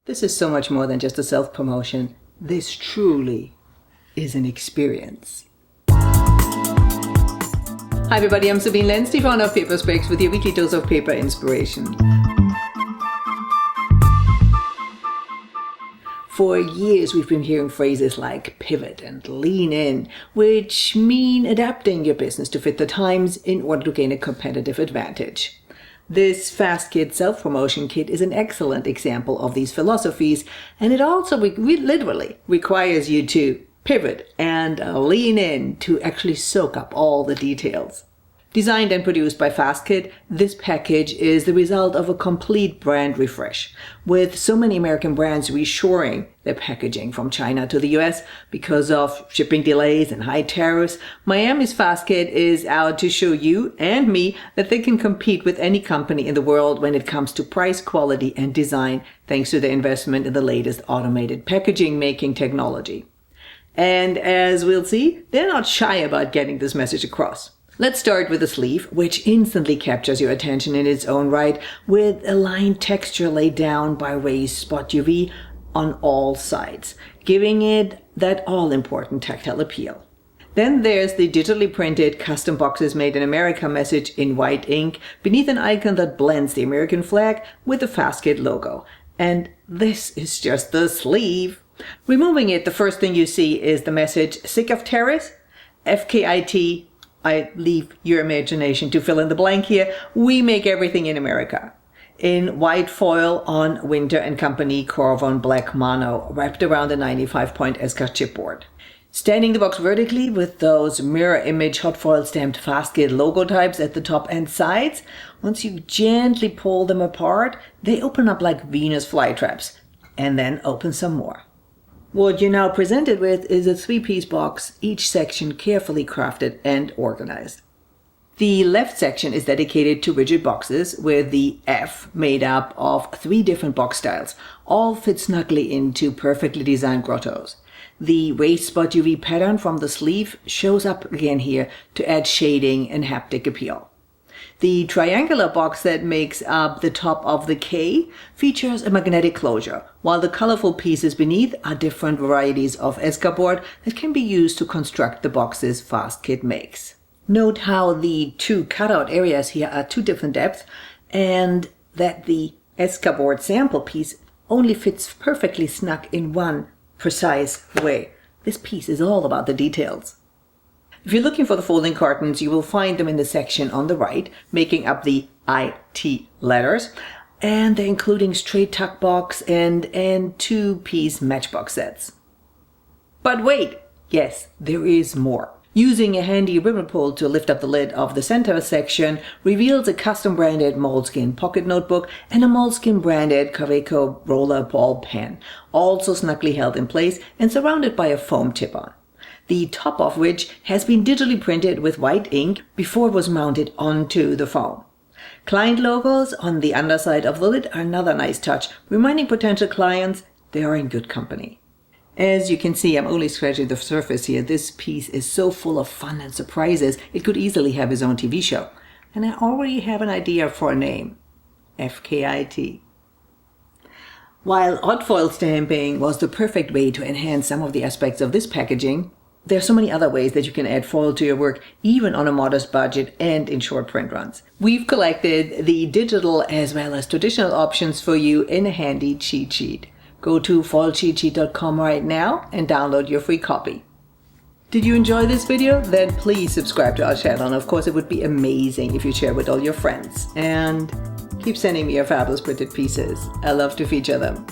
This is so much more than just a self-promotion. This truly is an experience. Hi everybody, I'm Sabine Lenz, the founder of Paper Specs, with your weekly dose of paper inspiration. For years we've been hearing phrases like pivot and lean in, which mean adapting your business to fit the times in order to gain a competitive advantage. This Fastkit Self-Promotion Kit is an excellent example of these philosophies, and it also literally requires you to pivot and lean in to actually soak up all the details. Designed and produced by Fastkit, this package is the result of a complete brand refresh, with so many American brands reshoring their packaging from China to the US because of shipping delays and high tariffs. Miami's Fastkit is out to show you and me that they can compete with any company in the world when it comes to price, quality, and design, thanks to their investment in the latest automated packaging making technology. And as we'll see, they're not shy about getting this message across. Let's start with the sleeve, which instantly captures your attention in its own right, with a line texture laid down by Raised Spot UV on all sides, giving it that all-important tactile appeal. Then there's the digitally printed custom boxes made in America message in white ink beneath an icon that blends the American flag with the Fastkit logo. And this is just the sleeve. Removing it, the first thing you see is the message, "Sick of Tariffs? FKIT. I leave your imagination to fill in the blank here. We make everything in America." In white foil on Winter & Company Corvon black Mano, wrapped around a 95-point Eska chipboard. Standing the box vertically with those mirror image hot foil stamped Fastkit logo types at the top and sides, once you gently pull them apart, they open up like Venus flytraps, and then open some more. What you're now presented with is a 3-piece box, each section carefully crafted and organized. The left section is dedicated to rigid boxes, with the F made up of 3 different box styles, all fit snugly into perfectly designed grottos. The Raised Spot UV pattern from the sleeve shows up again here to add shading and haptic appeal. The triangular box that makes up the top of the K features a magnetic closure, while the colorful pieces beneath are different varieties of Eska board that can be used to construct the boxes Fastkit makes. Note how the 2 cutout areas here are 2 different depths, and that the Eska board sample piece only fits perfectly snug in one precise way. This piece is all about the details. If you're looking for the folding cartons, you will find them in the section on the right, making up the IT letters, and they're including straight tuck box and 2-piece matchbox sets. But wait, yes, there is more. Using a handy ribbon pull to lift up the lid of the center section reveals a custom branded Moleskine pocket notebook and a Moleskine branded Kaweco roller ball pen, also snugly held in place and surrounded by a foam tip-on, the top of which has been digitally printed with white ink before it was mounted onto the foam. Client logos on the underside of the lid are another nice touch, reminding potential clients they are in good company. As you can see, I'm only scratching the surface here. This piece is so full of fun and surprises, it could easily have its own TV show. And I already have an idea for a name. FKIT. While hot foil stamping was the perfect way to enhance some of the aspects of this packaging, there are so many other ways that you can add foil to your work, even on a modest budget and in short print runs. We've collected the digital as well as traditional options for you in a handy cheat sheet. Go to foilcheatsheet.com right now and download your free copy. Did you enjoy this video? Then please subscribe to our channel, and of course it would be amazing if you share with all your friends. And keep sending me your fabulous printed pieces. I love to feature them.